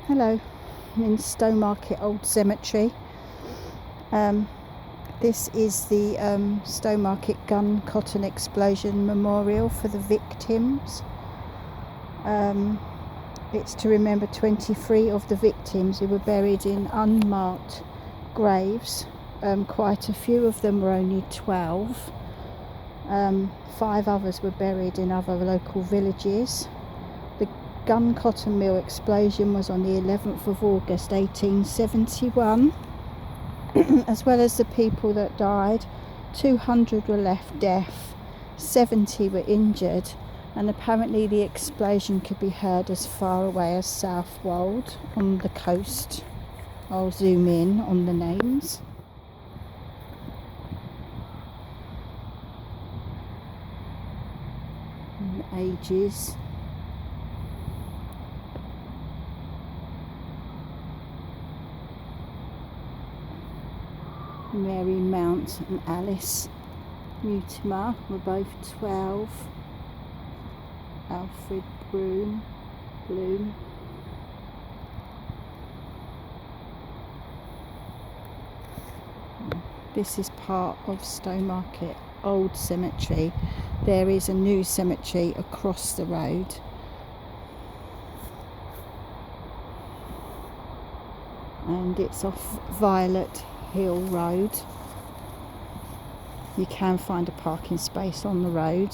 Hello, I'm in Stowmarket Old Cemetery. This is the Stowmarket Guncotton explosion memorial for the victims. It's to remember 23 of the victims who were buried in unmarked graves. Quite a few of them were only 12. 5 others were buried in other local villages. The Guncotton mill explosion was on the 11th of August 1871. As well as the people that died, 200 were left deaf, 70 were injured, and apparently the explosion could be heard as far away as Southwold on the coast. I'll zoom in on the names. And the ages. Mary Mount and Alice Mutimer were both 12. Alfred Bloom. This is part of Stowmarket Old Cemetery. There is a new cemetery across the road. And it's off Violet Hill Road. You can find a parking space on the road.